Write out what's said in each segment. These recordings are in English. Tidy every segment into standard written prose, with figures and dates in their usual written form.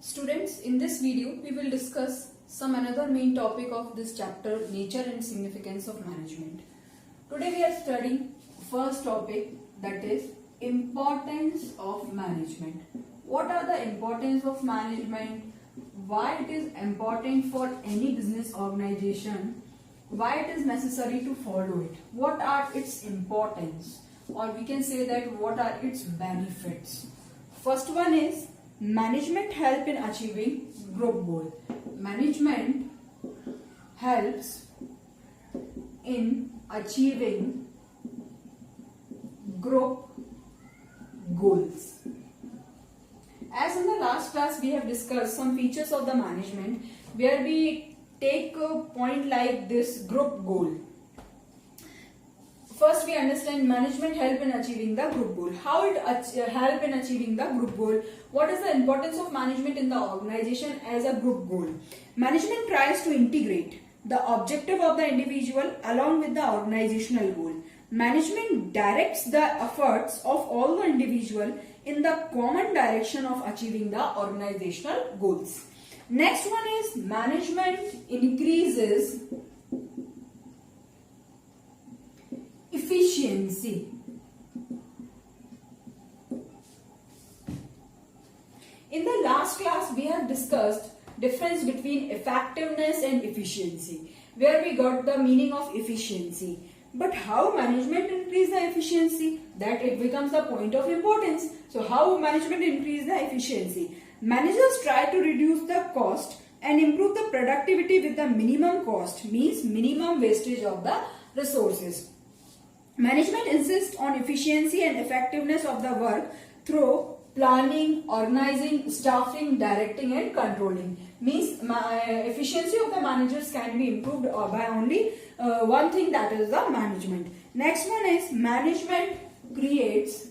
Students, in this video, we will discuss some another main topic of this chapter, nature and significance of management. Today we are studying first topic, that is importance of management. What are the importance of management? Why it is important for any business organization? Why it is necessary to follow it? What are its importance? Or we can say that what are its benefits? First one is management help in achieving group goal. Management helps in achieving group goals. As in the last class we have discussed some features of the management where we take a point like this group goal. First we understand management help in achieving the group goal. How it help in achieving the group goal? What is the importance of management in the organization as a group goal? Management tries to integrate the objective of the individual along with the organizational goal. Management directs the efforts of all the individual in the common direction of achieving the organizational goals. Next one is management increases efficiency. In the last class we have discussed difference between effectiveness and efficiency, where we got the meaning of efficiency. But how management increase the efficiency? That it becomes the point of importance. So how management increase the efficiency? Managers try to reduce the cost and improve the productivity with the minimum cost, means minimum wastage of the resources. Management insists on efficiency and effectiveness of the work through planning, organizing, staffing, directing and controlling. Means efficiency of the managers can be improved by only one thing, that is the management. Next one is management creates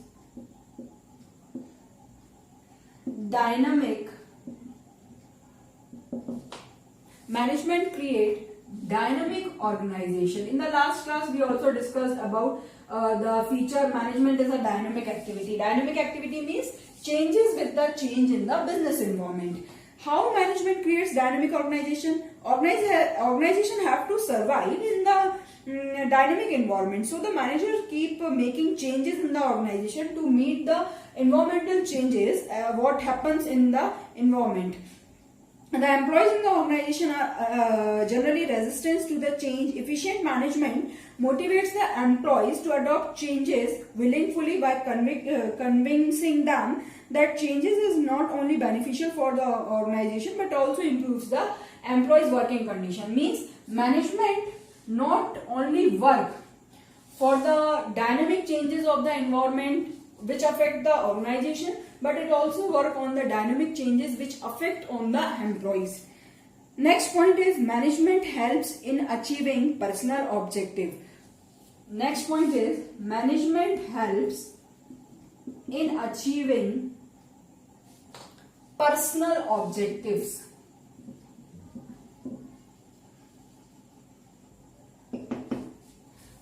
dynamic. Management create dynamic organization. In the last class we also discussed about the feature management is a dynamic activity. Dynamic activity means changes with the change in the business environment. How management creates dynamic organization? Organization have to survive in the dynamic environment. So the managers keep making changes in the organization to meet the environmental changes, what happens in the environment. The employees in the organization are generally resistant to the change. Efficient management motivates the employees to adopt changes willingly by convincing them that changes is not only beneficial for the organization but also improves the employees' working condition. Means management not only work for the dynamic changes of the environment which affect the organization, but it also work on the dynamic changes which affect on the employees. Next point is management helps in achieving personal objective. Next point is management helps in achieving personal objectives.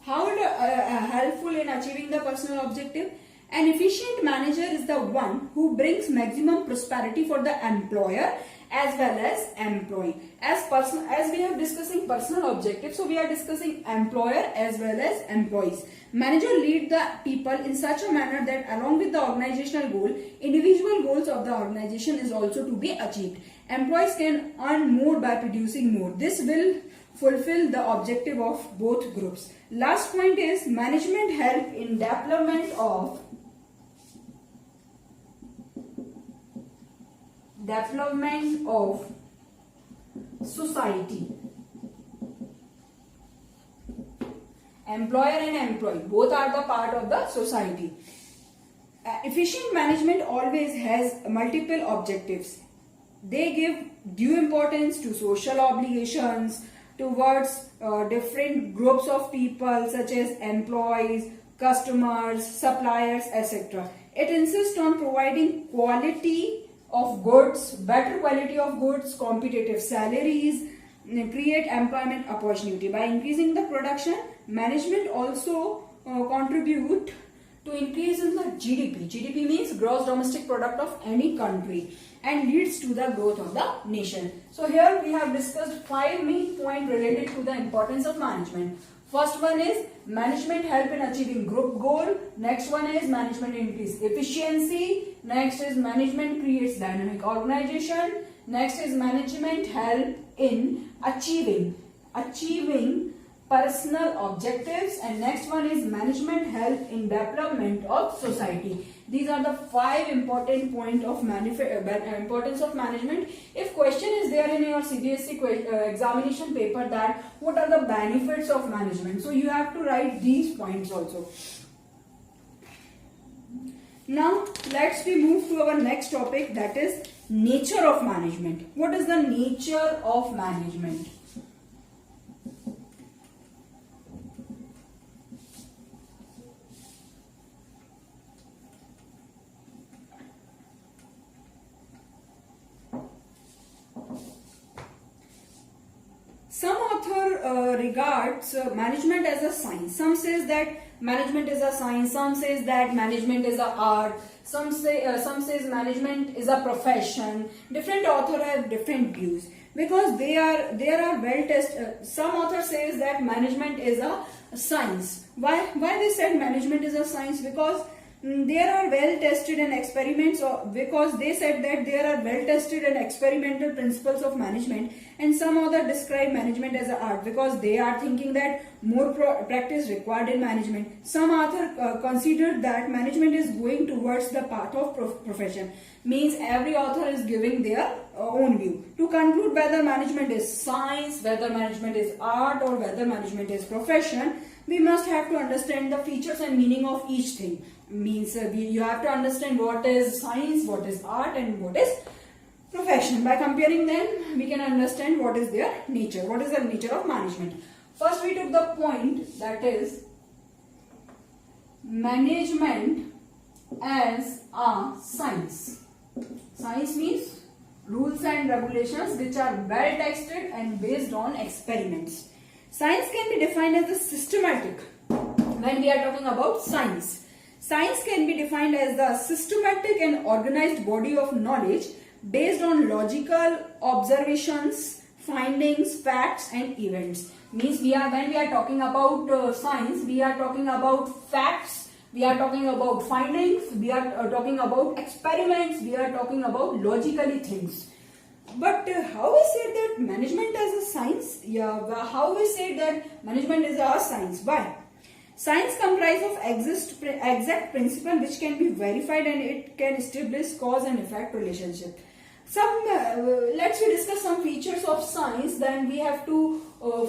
How it helpful in achieving the personal objective? An efficient manager is the one who brings maximum prosperity for the employer as well as employee. As we are discussing personal objectives, so we are discussing employer as well as employees. Manager lead the people in such a manner that along with the organizational goal, individual goals of the organization is also to be achieved. Employees can earn more by producing more. This will fulfill the objective of both groups. Last point is management help in development of society. Employer and employee both are the part of the society. Efficient management always has multiple objectives. They give due importance to social obligations towards different groups of people such as employees, customers, suppliers, etc. It insists on providing quality of goods, better quality of goods, competitive salaries, create employment opportunity. By increasing the production, management also contribute to increase in the GDP. GDP means gross domestic product of any country, and leads to the growth of the nation. So here we have discussed 5 main points related to the importance of management. First one is management help in achieving group goal. Next one is management increase efficiency. Next is management creates dynamic organization. Next is management help in achieving personal objectives, and next one is management help in development of society. These are the 5 important points of importance of management. If question is there in your CBSE examination paper that what are the benefits of management, so you have to write these points also. Now let's we move to our next topic, that is nature of management. What is the nature of management? Some author regards management as a science. Some says that management is a science. Some says that management is a art. Some says management is a profession. Different author have different views because they are well tested. Some author says that management is a science. Why they said management is a science? Because there are well tested and experiments, because they said that there are well tested and experimental principles of management, and some other describe management as an art because they are thinking that more practice required in management. Some author considered that management is going towards the path of profession. Means every author is giving their own view. To conclude whether management is science, whether management is art, or whether management is profession, we must have to understand the features and meaning of each thing. Means you have to understand what is science, what is art, and what is profession. By comparing them, we can understand what is their nature, what is the nature of management. First we took the point, that is management as a science. Science means rules and regulations which are well tested and based on experiments. Science can be defined as a systematic. When we are talking about science, science can be defined as the systematic and organized body of knowledge based on logical observations, findings, facts, and events. Means when we are talking about science, we are talking about facts, we are talking about findings, we are talking about experiments, we are talking about logically things. But how we say that management as a science? How we say that management is a science? Why? Science comprises of exact principle which can be verified, and it can establish cause and effect relationship. Let's discuss some features of science. Then we have to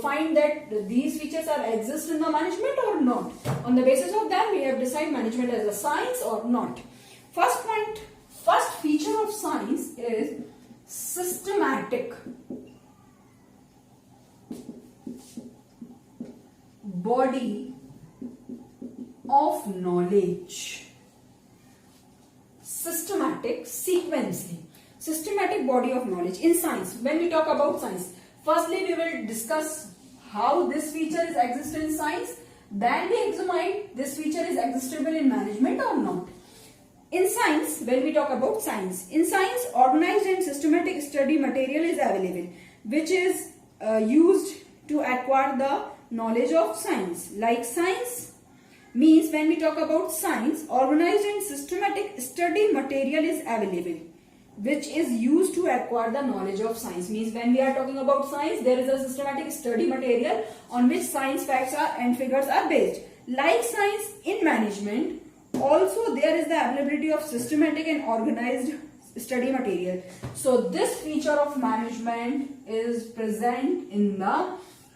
find that these features exist in the management or not. On the basis of that, we have decided management as a science or not. First feature of science is systematic body of knowledge. Systematic body of knowledge in science. When we talk about science, firstly we will discuss how this feature is exist in science, then we examine this feature is existable in management or not. In science, when we talk about science, in science organized and systematic study material is available which is used to acquire the knowledge of science. Like science means when we talk about science, organized and systematic study material is available which is used to acquire the knowledge of science. Means when we are talking about science, there is a systematic study material on which science facts and figures are based. Like science, in management also there is the availability of systematic and organized study material. So this feature of management is present in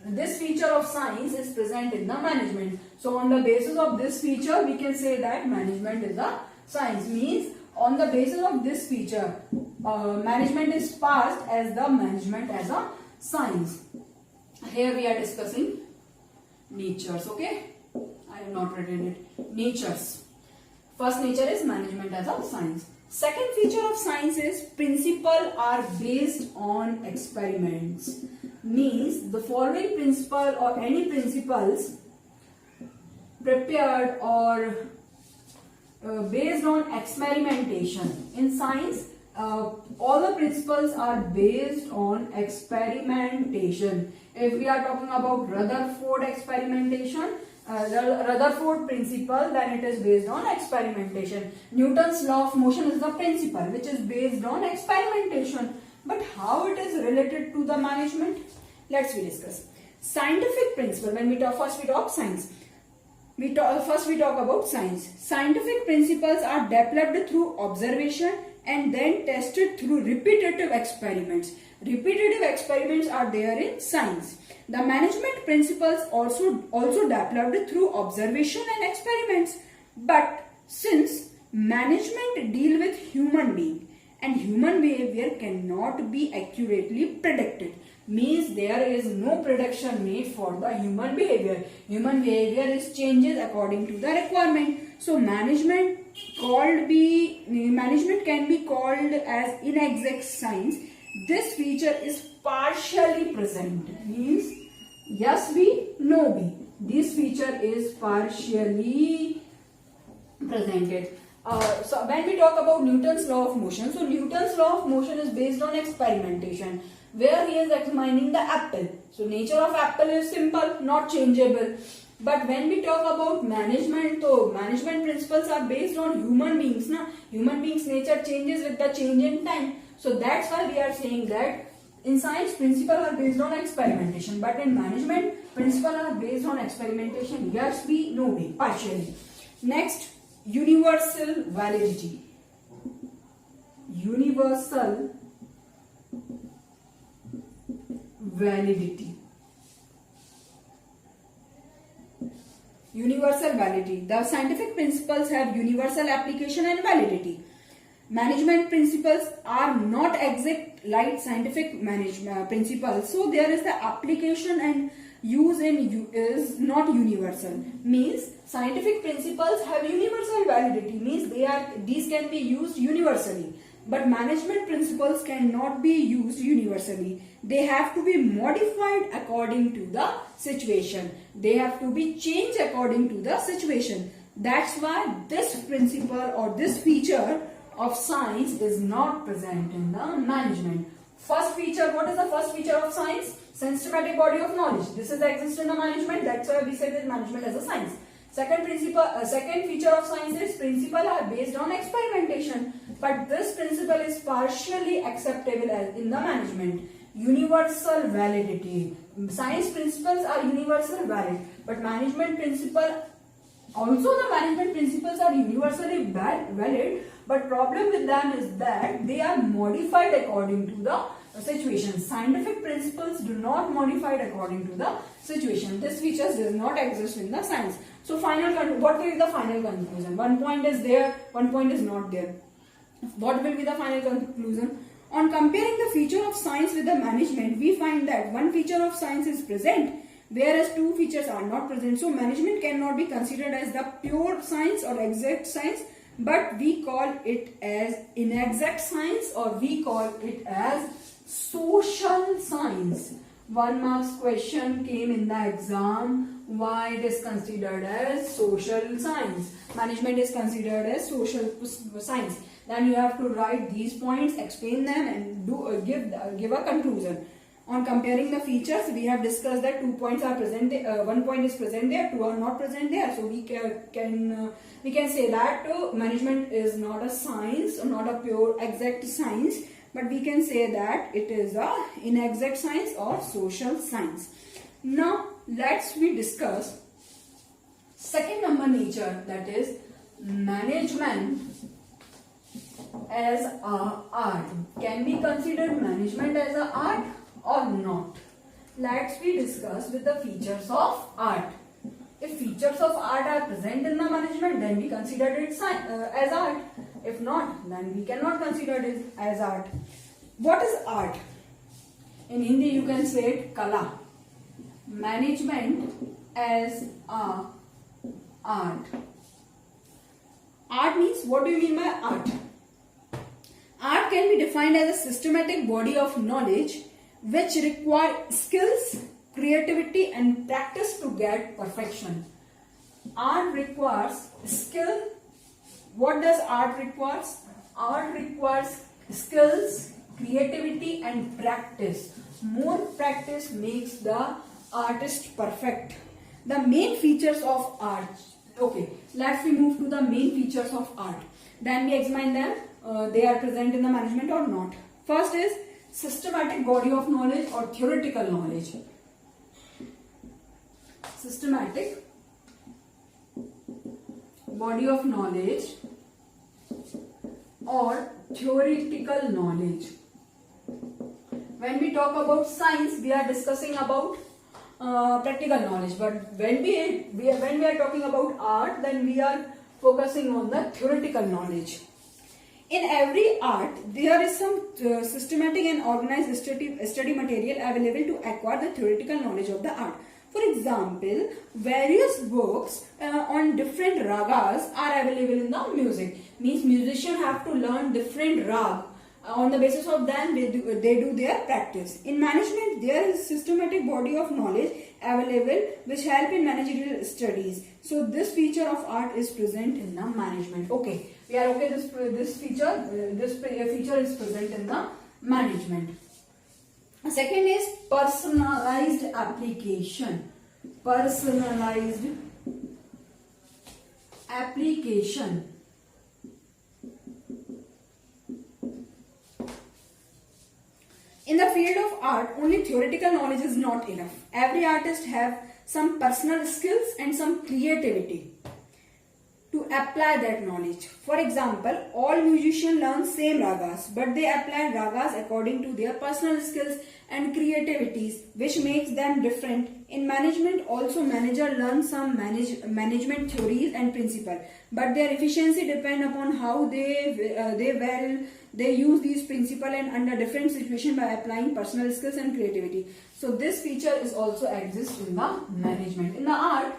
this feature of science is present in the management. So on the basis of this feature, we can say that management is a science. Means on the basis of this feature, management is passed as the management as a science. Here we are discussing natures. Okay, I have not written it. Natures. First nature is management as a science. Second feature of science is principles are based on experiments. Means the following principle or any principles prepared or based on experimentation. In science, all the principles are based on experimentation. If we are talking about Rutherford experimentation, Rutherford principle, then it is based on experimentation. Newton's law of motion is the principle which is based on experimentation. But how it is related to the management? Let's discuss. Scientific principle. When we talk, first we talk science. First we talk about science. Scientific principles are developed through observation and then tested through repetitive experiments. Repetitive experiments are there in science. The management principles also developed through observation and experiments. But since management deal with human being and human behavior cannot be accurately predicted, means there is no prediction made for the human behavior. Human behavior is changes according to the requirement. So management can be called as inexact science. This feature is partially present, means yes B, no B. This feature is partially presented. So when we talk about Newton's law of motion, so Newton's law of motion is based on experimentation, where he is examining the apple. So nature of apple is simple, not changeable. But when we talk about management, so management principles are based on human beings. Human beings' nature changes with the change in time. So that's why we are saying that in science, principles are based on experimentation. But in management, principles are based on experimentation. Yes, B, no, B, partially. Next, universal validity. Universal validity. Universal validity. The scientific principles have universal application and validity. Management principles are not exact like scientific management principles. So there is the application and use is not universal. Means scientific principles have universal validity. Means these can be used universally. But management principles cannot be used universally. They have to be modified according to the situation. They have to be changed according to the situation. That's why this principle or this feature of science is not present in the management. First feature, what is the first feature of science? Systematic body of knowledge. This is exists in the management. That's why we say that management as a science. Second feature of science is principles are based on experimentation. But this principle is partially acceptable as in the management. Universal validity. Science principles are universal valid, but management principle also the management principles are universally valid. But problem with them is that they are modified according to the situation. Scientific principles do not modified according to the situation. This feature does not exist in the science. So what will be the final conclusion? One point is there, one point is not there. What will be the final conclusion? On comparing the feature of science with the management, we find that one feature of science is present, whereas two features are not present. So management cannot be considered as the pure science or exact science, but we call it as inexact science, or we call it as social science. 1 marks question came in the exam. Why it is considered as social science? Management is considered as social science. Then you have to write these points, explain them, and give a conclusion. On comparing the features, we have discussed that 2 points are present. 1 point is present there, 2 are not present there. So we can say that management is not a science, or not a pure exact science, but we can say that it is a inexact science or social science. Now let's discuss second number nature, that is management as a art. Can be considered management as a art or not? Let's discuss with the features of art. If features of art are present in the management, then we consider it as art. If not, then we cannot consider it as art. What is art? In Hindi you can say it kala. Management as a art. Art means, what do you mean by art? Art can be defined as a systematic body of knowledge which require skills, creativity and practice to get perfection. Art requires skill, What does art requires? Art requires skills, creativity and practice. More practice makes the artist perfect. The main features of art. Okay, let's we move to the main features of art. Then we examine them. They are present in the management or not. First is systematic body of knowledge or theoretical knowledge. Systematic body of knowledge or theoretical knowledge. When we talk about science, we are discussing about practical knowledge, but when we are talking about art, then we are focusing on the theoretical knowledge. In every art, there is some systematic and organized study material available to acquire the theoretical knowledge of the art. For example, various books on different ragas are available in the music. Means musicians have to learn different rag. On the basis of that, they do their practice. In management, there is systematic body of knowledge available which help in managerial studies. So this feature of art is present in the management. Okay, we are okay. This feature is present in the management. Second is personalized application. Personalized application. In the field of art, only theoretical knowledge is not enough. Every artist have some personal skills and some creativity to apply that knowledge. For example, all musicians learn same ragas, but they apply ragas according to their personal skills and creativities, which makes them different. In management, also manager learn some management theories and principles, but their efficiency depend upon how they use these principles and under different situations by applying personal skills and creativity. So this feature is also exists in the management. In the art,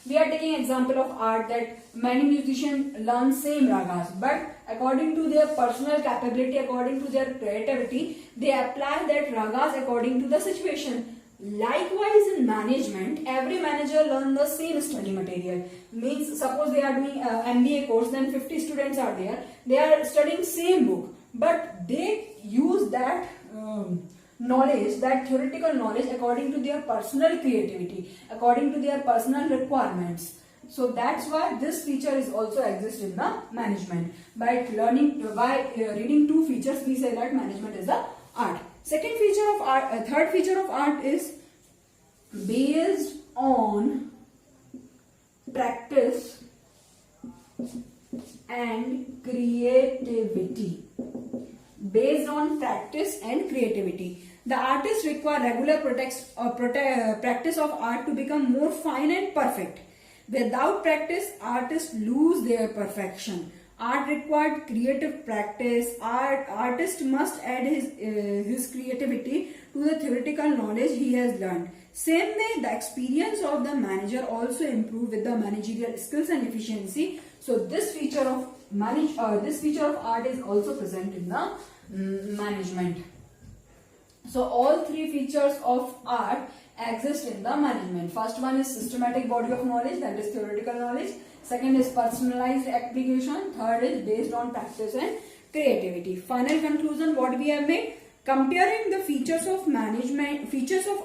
we are taking example of art that many musicians learn same ragas, but according to their personal capability, according to their creativity, they apply that ragas according to the situation. Likewise, in management, every manager learn the same study material. Means, suppose they are doing MBA course, then 50 students are there. They are studying same book, but they use that knowledge, that theoretical knowledge, according to their personal creativity, according to their personal requirements. So that's why this feature is also exist in the management. By reading two features, we say that management is the art. Second feature of art, third feature of art is based on practice and creativity. Based on practice and creativity. The artists require regular practice of art to become more fine and perfect. Without practice, artists lose their perfection. Art required creative practice. Artist must add his creativity to the theoretical knowledge he has learned. Same way, the experience of the manager also improve with the managerial skills and efficiency. So this feature of art is also present in the management. So all three features of art exist in the management. First one is systematic body of knowledge, that is theoretical knowledge. Second is personalized application. Third is based on practice and creativity. Final conclusion, what we have made, comparing the features of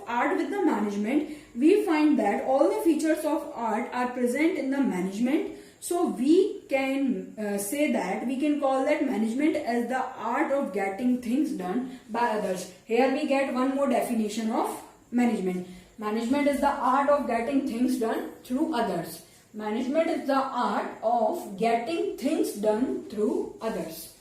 art with the management, we find that all the features of art are present in the management. So we can say that we can call that management as the art of getting things done by others. Here we get one more definition of management. Management is the art of getting things done through others. Management is the art of getting things done through others.